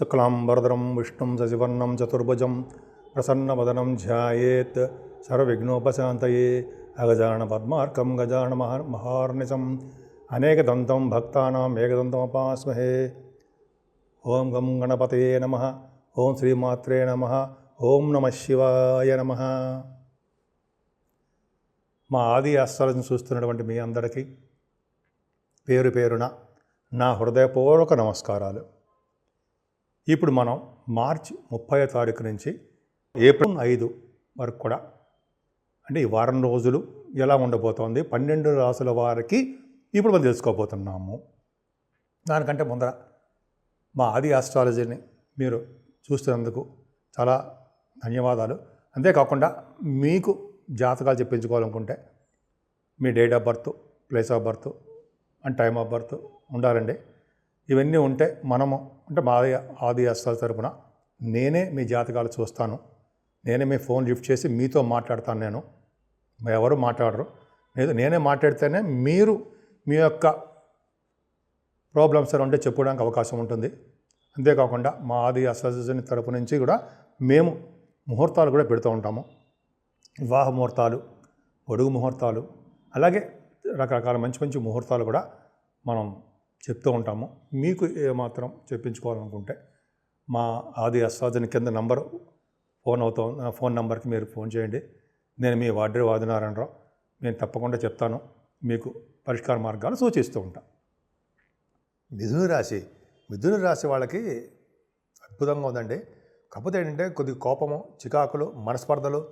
శుక్లాంబరధరం విష్ణుం శశివర్ణం చతుర్భుజం ప్రసన్నవదనం ధ్యాయేత్ సర్వవిఘ్నోపశాంతయే అగజానన పద్మార్కం గజానన మహార్నిశం అనేకదంతం భక్తానాం ఏకదంతముపాస్మహే. ఓం గం గణపతయే నమః. ఓం శ్రీమాత్రే నమః. ఓం నమః శివాయ నమః. మా ఆది ఆస్ట్రాలజీని చూస్తున్నటువంటి మీ అందరికీ పేరు పేరున నా హృదయపూర్వక నమస్కారాలు. ఇప్పుడు మనం మార్చి 30వ తారీఖు నుంచి ఏప్రిల్ 5 వరకు కూడా అంటే ఈ వారం రోజులు ఎలా ఉండబోతోంది 12 రాసుల వారికి ఇప్పుడు మనం తెలుసుకోబోతున్నాము. దానికంటే ముందర మా ఆది ఆస్ట్రాలజీని మీరు చూస్తున్నందుకు చాలా ధన్యవాదాలు. అంతేకాకుండా మీకు జాతకాలు చెప్పించుకోవాలనుకుంటే మీ date of birth, place of birth and time of birth ఉండాలండి. ఇవన్నీ ఉంటే మనము అంటే మా ఆది ఆస్ట్రాలజీ తరపున నేనే మీ జాతకాలు చూస్తాను. నేనే మీ ఫోన్ లిఫ్ట్ చేసి మీతో మాట్లాడతాను. నేను ఎవరు మాట్లాడరు. నేనే మాట్లాడితేనే మీరు మీ యొక్క ప్రాబ్లమ్స్ ఉంటే చెప్పుకోవడానికి అవకాశం ఉంటుంది. అంతేకాకుండా మా ఆది ఆస్ట్రాలజీ తరపు నుంచి కూడా మేము ముహూర్తాలు కూడా పెడుతూ ఉంటాము. వివాహ ముహూర్తాలు, పొడుగు ముహూర్తాలు, అలాగే రకరకాల మంచి మంచి ముహూర్తాలు కూడా మనం చెప్తూ ఉంటాము. మీకు ఏమాత్రం చెప్పించుకోవాలనుకుంటే మా ఆది ఆస్ట్రాలజీ కింద నంబర్ ఫోన్ నెంబర్కి మీరు ఫోన్ చేయండి. నేను మీ వాడ్రే ఆదినారాయణరావు. నేను తప్పకుండా చెప్తాను, మీకు పరిష్కార మార్గాలు సూచిస్తూ ఉంటాను. మిథున రాశి వాళ్ళకి అద్భుతంగా ఉందండి. కాకపోతే ఏంటంటే కొద్దిగా కోపము, చికాకులు, మనస్పర్ధలు,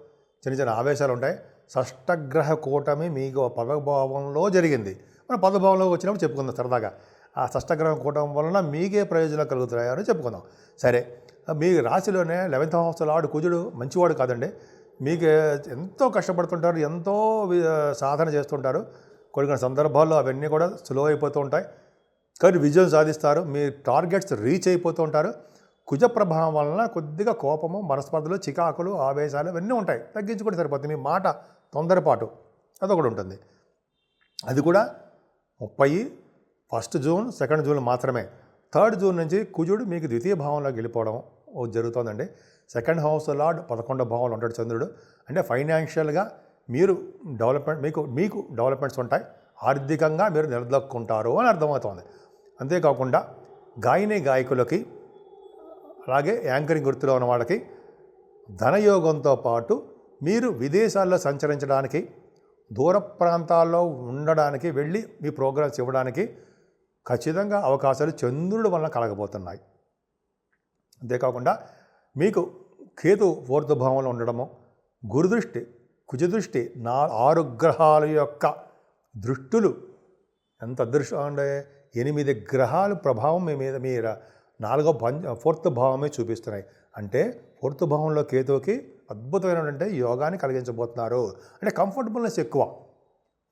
చిన్న చిన్న ఆవేశాలు ఉంటాయి. షష్టగ్రహ కూటమి మీకు పదభావంలో జరిగింది. మనం పదభావంలో వచ్చినప్పుడు చెప్పుకుందాం సరదాగా. ఆ షష్టగ్రహ కూటమి వలన మీకే ప్రయోజనాలు కలుగుతాయని చెప్పుకుందాం. సరే, మీ రాశిలోనే 11th హౌస్ లార్డ్ కుజుడు మంచివాడు కాదండి. మీకు ఎంతో కష్టపడుతుంటారు, ఎంతో సాధన చేస్తుంటారు. కొన్ని సందర్భాల్లో అవన్నీ కూడా స్లో అయిపోతూ ఉంటాయి, కానీ విజయం సాధిస్తారు. మీ టార్గెట్స్ రీచ్ అయిపోతూ ఉంటారు. కుజ ప్రభావం వలన కొద్దిగా కోపము, మనస్పర్ధలు, చికాకులు, ఆవేశాలు ఇవన్నీ ఉంటాయి. తగ్గించుకుంటే సరిపోతుంది. మీ మాట తొందరపాటు అదొకటి ఉంటుంది. అది కూడా 1 జూన్ 2 జూన్ మాత్రమే. 3 జూన్ నుంచి కుజుడు మీకు ద్వితీయ భావంలోకి వెళ్ళిపోవడం జరుగుతుందండి. 2nd హౌస్ లార్డ్ 11వ భావంలో ఉంటాడు చంద్రుడు. అంటే ఫైనాన్షియల్గా మీరు డెవలప్మెంట్ మీకు డెవలప్మెంట్స్ ఉంటాయి. ఆర్థికంగా మీరు నిలదొక్కుంటారు అని అర్థమవుతుంది. అంతేకాకుండా గాయకులకి, అలాగే యాంకరింగ్ వృత్తిలో ఉన్న వాళ్ళకి ధనయోగంతో పాటు మీరు విదేశాల్లో సంచరించడానికి, దూర ప్రాంతాల్లో ఉండడానికి, వెళ్ళి మీ ప్రోగ్రామ్స్ ఇవ్వడానికి ఖచ్చితంగా అవకాశాలు చంద్రుడి వలన కలగబోతున్నాయి. అంతేకాకుండా మీకు కేతు 4th భావంలో ఉండడము, గురుదృష్టి, కుజదృష్టి, 6 గ్రహాల యొక్క దృష్టులు ఎంత అదృష్టం అంటే 8 గ్రహాల ప్రభావం మీ మీద మీ 4th భావమే చూపిస్తున్నాయి. అంటే 4th భావంలో కేతువుకి అద్భుతమైనటువంటి యోగాన్ని కలిగించబోతున్నారు. అంటే కంఫర్టబుల్నెస్ ఎక్కువ,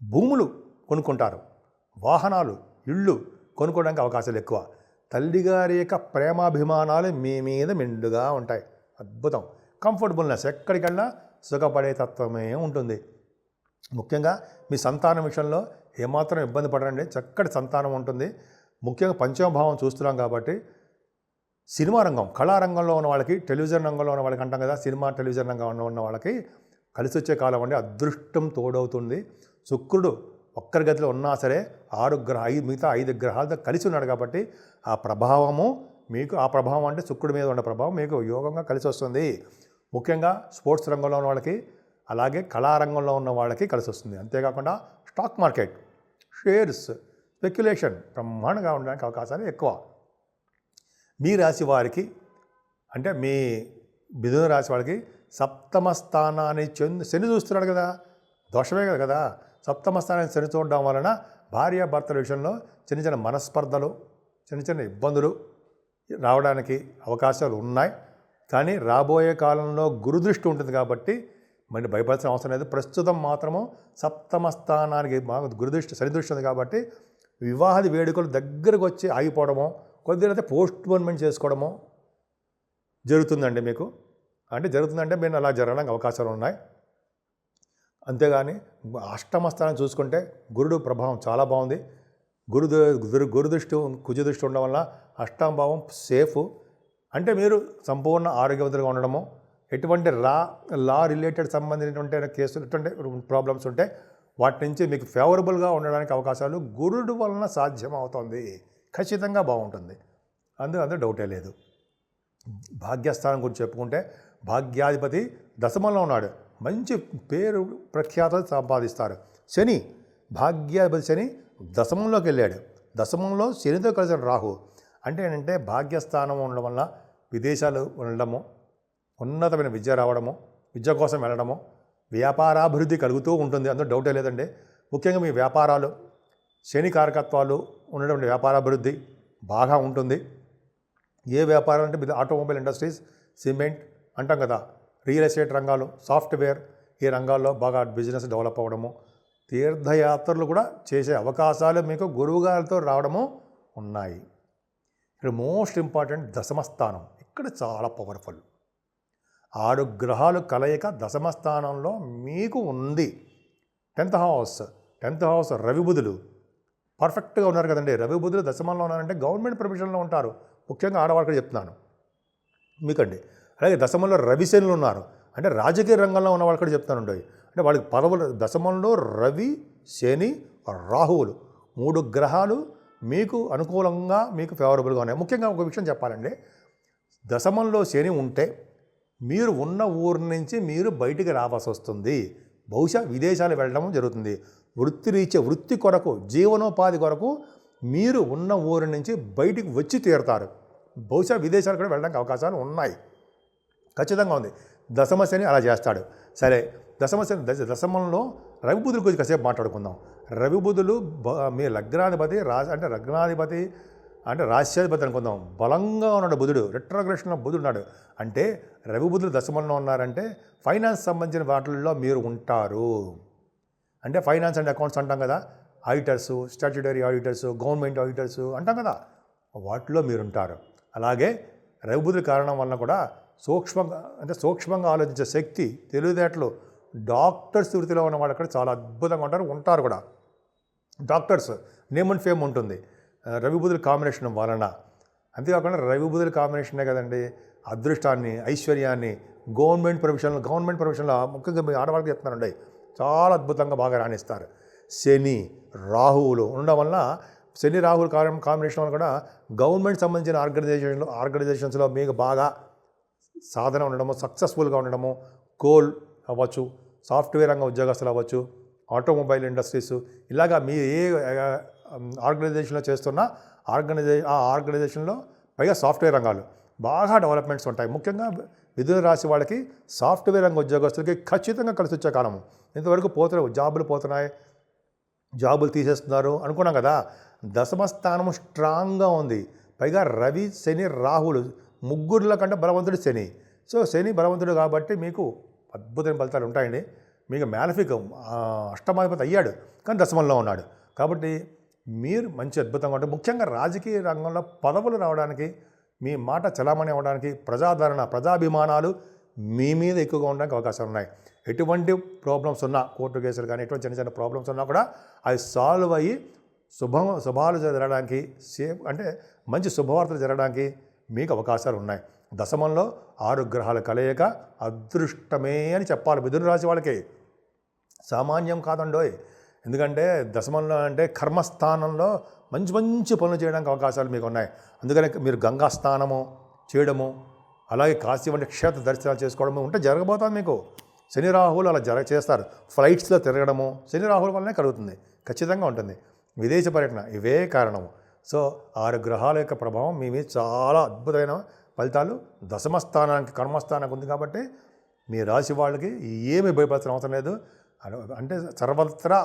భూములు కొనుక్కుంటారు, వాహనాలు, ఇళ్ళు కొనుక్కోవడానికి అవకాశాలు ఎక్కువ. తల్లిగారి యొక్క ప్రేమాభిమానాలు మీ మీద మెండుగా ఉంటాయి. అద్భుతం. కంఫర్టబుల్నెస్, ఎక్కడికైనా సుఖపడే తత్వమే ఉంటుంది. ముఖ్యంగా మీ సంతానం విషయంలో ఏమాత్రం ఇబ్బంది పడరండి. చక్కటి సంతానం ఉంటుంది. ముఖ్యంగా 5వ భావం చూస్తున్నాం కాబట్టి సినిమా రంగం, కళారంగంలో ఉన్న వాళ్ళకి, టెలివిజన్ రంగంలో ఉన్న వాళ్ళకి అంటాం కదా, సినిమా టెలివిజన్ రంగంలో ఉన్న వాళ్ళకి కలిసి వచ్చే కాలం అండి. అదృష్టం తోడవుతుంది. శుక్రుడు ఒక్కరి గదిలో ఉన్నా సరే మిగతా 5 గ్రహాలతో కలిసి ఉన్నాడు కాబట్టి ఆ ప్రభావము మీకు, ఆ ప్రభావం అంటే శుక్రుడి మీద ఉన్న ప్రభావం మీకు యోగంగా కలిసి వస్తుంది. ముఖ్యంగా స్పోర్ట్స్ రంగంలో ఉన్న వాళ్ళకి, అలాగే కళారంగంలో ఉన్న వాళ్ళకి కలిసి వస్తుంది. అంతేకాకుండా స్టాక్ మార్కెట్, షేర్స్, స్పెక్యులేషన్ బ్రహ్మాండంగా ఉండడానికి అవకాశాలు ఎక్కువ. మీ రాశి వారికి అంటే మీ మిథున రాశి వాళ్ళకి 7వ స్థానాన్ని శని చూస్తున్నాడు కదా, దోషమే కదా. 7వ స్థానాన్ని శని చూడడం వలన భార్యాభర్తల విషయంలో చిన్న చిన్న మనస్పర్ధలు, చిన్న చిన్న ఇబ్బందులు రావడానికి అవకాశాలు ఉన్నాయి. కానీ రాబోయే కాలంలో గురుదృష్టి ఉంటుంది కాబట్టి మరి భయపడాల్సిన అవసరం లేదు. ప్రస్తుతం మాత్రము 7వ స్థానానికి గురుదృష్టి, శని దృష్టి ఉంది కాబట్టి వివాహాది వేడుకలు దగ్గరకు వచ్చి ఆగిపోవడమో, కొద్దిగా పోస్ట్పోన్మెంట్ చేసుకోవడమో జరుగుతుందండి మీకు. అంటే జరుగుతుందంటే మీరు అలా జరగడానికి అవకాశాలు ఉన్నాయి. అంతేగాని 8వ స్థానం చూసుకుంటే గురుడు ప్రభావం చాలా బాగుంది. గురుదృష్టి కుజదృష్టి ఉండడం వల్ల అష్టమ భావం సేఫ్. అంటే మీరు సంపూర్ణ ఆరోగ్యవంతులుగా ఉండడము, ఎటువంటి లా రిలేటెడ్ సంబంధించినటువంటి కేసులు ఎటువంటి ప్రాబ్లమ్స్ ఉంటే వాటి నుంచి మీకు ఫేవరబుల్గా ఉండడానికి అవకాశాలు గురుడు వలన సాధ్యమవుతుంది. ఖచ్చితంగా బాగుంటుంది, అందులో డౌటే లేదు. భాగ్యస్థానం గురించి చెప్పుకుంటే భాగ్యాధిపతి దశమంలో ఉన్నాడు, మంచి పేరు ప్రఖ్యాతలు సంపాదిస్తారు. శని భాగ్యాధిపతి శని దశమంలోకి వెళ్ళాడు, దశమంలో శనితో కలిసిన రాహు అంటే ఏంటంటే భాగ్యస్థానం ఉండడం వల్ల విదేశాలు ఉండడము, ఉన్నతమైన విద్య రావడము, విద్య కోసం వెళ్ళడము, వ్యాపారాభివృద్ధి కలుగుతూ ఉంటుంది, అందులో డౌటే లేదండి. ముఖ్యంగా మీ వ్యాపారాలు శని కారకత్వాలు ఉన్నటువంటి వ్యాపారాభివృద్ధి బాగా ఉంటుంది. ఏ వ్యాపారం అంటే ఆటోమొబైల్ ఇండస్ట్రీస్, సిమెంట్ అంటాం కదా, రియల్ ఎస్టేట్ రంగాలు, సాఫ్ట్వేర్, ఈ రంగాల్లో బాగా బిజినెస్ డెవలప్ అవ్వడము, తీర్థయాత్రలు కూడా చేసే అవకాశాలు మీకు గురువుగారితో రావడము ఉన్నాయి. ఇక్కడ మోస్ట్ ఇంపార్టెంట్ దశమస్థానం, ఇక్కడ చాలా పవర్ఫుల్. 6 గ్రహాలు కలయిక దశమస్థానంలో మీకు ఉంది. 10th హౌస్ రవి బుధులు పర్ఫెక్ట్గా ఉన్నారు కదండి. రవి బుధులు దశమంలో ఉన్నారంటే గవర్నమెంట్ ప్రొఫెషన్లో ఉంటారు, ముఖ్యంగా ఆడవాళ్ళకి చెప్తున్నాను మీకండి. అలాగే దశమంలో రవి శనులు ఉన్నారు అంటే రాజకీయ రంగంలో ఉన్న వాళ్ళకి కూడా చెప్తానండి. అంటే వాళ్ళకి పదవులు దశమంలో రవి శని రాహువులు 3 గ్రహాలు మీకు అనుకూలంగా మీకు ఫేవరబుల్గా ఉన్నాయి. ముఖ్యంగా ఒక విషయం చెప్పాలండి, దశమంలో శని ఉంటే మీరు ఉన్న ఊరి నుంచి మీరు బయటికి రావాల్సి వస్తుంది, బహుశా విదేశాలు వెళ్ళడం జరుగుతుంది. వృత్తి కొరకు, జీవనోపాధి కొరకు మీరు ఉన్న ఊరి నుంచి బయటికి వచ్చి తీరుతారు, బహుశా విదేశాలు కూడా వెళ్ళడానికి అవకాశాలు ఉన్నాయి, ఖచ్చితంగా ఉంది. దశమ శని అలా చేస్తాడు. సరే, దశమంలో రవి బుధుల గురించి కాసేపు మాట్లాడుకుందాం. రవి బుధులు మీ లగ్నాధిపతి అంటే రాశ్యాధిపతి అనుకుందాం, బలంగా ఉన్నాడు బుధుడు, రెట్రోగ్రెషన్లో బుధుడు ఉన్నాడు. అంటే రవి బుధులు దశమంలో ఉన్నారంటే ఫైనాన్స్ సంబంధించిన వాటిల్లో మీరు ఉంటారు. అంటే ఫైనాన్స్ అండ్ అకౌంట్స్ అంటాం కదా, auditors, statutory auditors, government auditors అంటాం కదా, వాటిలో మీరుంటారు. అలాగే రవి బుధుల కారణం వలన కూడా సూక్ష్మంగా ఆలోచించే శక్తి, తెలివితేటలు, డాక్టర్స్ వృత్తిలో ఉన్న వాళ్ళు అక్కడ చాలా అద్భుతంగా ఉంటారు కూడా. డాక్టర్స్ నేమ్ అండ్ ఫేమ్ ఉంటుంది రవి బుధుల కాంబినేషన్ వలన. అంతేకాకుండా రవి బుధుల కాంబినేషనే కదండి అదృష్టాన్ని, ఐశ్వర్యాన్ని, గవర్నమెంట్ ప్రొఫెషన్లో ముఖ్యంగా మీ ఆడవాళ్ళకి చెప్తున్నారండి, చాలా అద్భుతంగా బాగా రాణిస్తారు. శని రాహువులు ఉండడం వల్ల, శని రాహువుల కాంబినేషన్ వల్ల కూడా గవర్నమెంట్ సంబంధించిన ఆర్గనైజేషన్స్లో మీకు బాగా సాధన ఉండడము, సక్సెస్ఫుల్గా ఉండడము, కోల్ అవ్వచ్చు, సాఫ్ట్వేర్ రంగ ఉద్యోగస్తులు అవ్వచ్చు, ఆటోమొబైల్ ఇండస్ట్రీస్, ఇలాగా మీ ఏ ఆర్గనైజేషన్లో చేస్తున్నా ఆ ఆర్గనైజేషన్లో పైగా సాఫ్ట్వేర్ రంగాలు బాగా డెవలప్మెంట్స్ ఉంటాయి. ముఖ్యంగా మిథున రాశి వాళ్ళకి సాఫ్ట్వేర్ రంగ ఉద్యోగస్తులకి ఖచ్చితంగా కలిసి వచ్చే కాలము. ఇంతవరకు జాబులు తీసేస్తున్నారు అనుకున్నాం కదా, దశమస్థానం స్ట్రాంగ్గా ఉంది. పైగా రవి శని రాహులు ముగ్గురుల కంటే బలవంతుడు శని. సో శని బలవంతుడు కాబట్టి మీకు అద్భుతమైన ఫలితాలు ఉంటాయండి. మీకు మ్యాలఫికం అష్టమాధిపతి అయ్యాడు కానీ దశమంలో ఉన్నాడు కాబట్టి మీరు మంచి అద్భుతంగా ఉంటారు. ముఖ్యంగా రాజకీయ రంగంలో పదవులు రావడానికి, మీ మాట చలామణి అవ్వడానికి, ప్రజాభిమానాలు మీ మీద ఎక్కువగా ఉండడానికి అవకాశాలు ఉన్నాయి. ఎటువంటి ప్రాబ్లమ్స్ ఉన్నా, కోర్టు కేసులు కానీ ఎటువంటి చిన్న ప్రాబ్లమ్స్ ఉన్నా కూడా అవి సాల్వ్ అయ్యి శుభాలు జరగడానికి, అంటే మంచి శుభవార్తలు జరగడానికి మీకు అవకాశాలు ఉన్నాయి. దశమంలో 6 గ్రహాల కలయిక అదృష్టమే అని చెప్పాలి మిథున రాశి వాళ్ళకి, సామాన్యం కాదండోయ్. ఎందుకంటే దశమంలో అంటే కర్మస్థానంలో మంచి పనులు చేయడానికి అవకాశాలు మీకు ఉన్నాయి. అందుకని మీరు గంగా స్నానము చేయడము, అలాగే కాశీ వంటి క్షేత్ర దర్శనాలు చేసుకోవడము ఉంటే జరగబోతుంది మీకు. శని రాహువులు అలా చేస్తారు, ఫ్లైట్స్లో తిరగడము శని రాహువుల వల్లనే కలుగుతుంది, ఖచ్చితంగా ఉంటుంది. విదేశ పర్యటన, ఇవే కారణము. సో 6 గ్రహాల యొక్క ప్రభావం మీ మీద చాలా అద్భుతమైన ఫలితాలు దశమస్థానానికి, కర్మస్థానానికి ఉంది కాబట్టి మీ రాశి వాళ్ళకి ఏమీ భయపడాల్సిన అవసరం లేదు. అంటే సర్వత్రా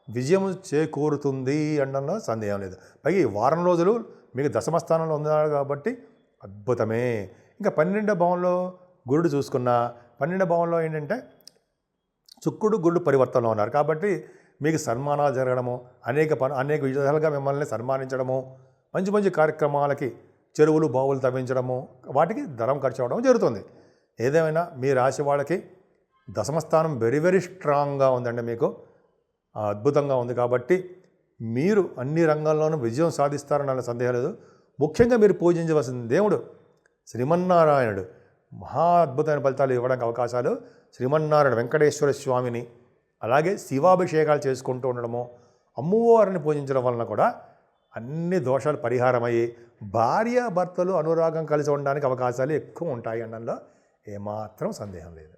విజయం చేకూరుతుంది అనడంలో సందేహం లేదు. పైగా ఈ వారం రోజులు మీకు దశమస్థానంలో ఉన్నారు కాబట్టి అద్భుతమే. ఇంకా 12వ భావంలో గురుడు చూసుకున్నా, 12వ భావంలో ఏంటంటే శుక్రుడు గురుడు పరివర్తనలో ఉన్నారు కాబట్టి మీకు సన్మానాలు జరగడము, అనేక విధాలుగా మిమ్మల్ని సన్మానించడము, మంచి కార్యక్రమాలకి చెరువులు బావులు తవ్వించడము, వాటికి ధనం ఖర్చు అవ్వడం జరుగుతుంది. ఏదేమైనా మీ రాశి వాళ్ళకి దశమస్థానం వెరీ స్ట్రాంగ్గా ఉందండి, మీకు అద్భుతంగా ఉంది కాబట్టి మీరు అన్ని రంగాల్లోనూ విజయం సాధిస్తారన్న సందేహం లేదు. ముఖ్యంగా మీరు పూజించవలసిన దేవుడు శ్రీమన్నారాయణుడు మహా అద్భుతమైన ఫలితాలు ఇవ్వడానికి అవకాశాలు శ్రీమన్నారాయణ వెంకటేశ్వర స్వామిని అలాగే శివాభిషేకాలు చేసుకుంటూ ఉండడము అమ్మవారిని పూజించడం వలన కూడా అన్ని దోషాలు పరిహారమయ్యి భార్యాభర్తలు అనురాగం కలిసి ఉండడానికి అవకాశాలు ఎక్కువ ఉంటాయి అనడంలో ఏమాత్రం సందేహం లేదు.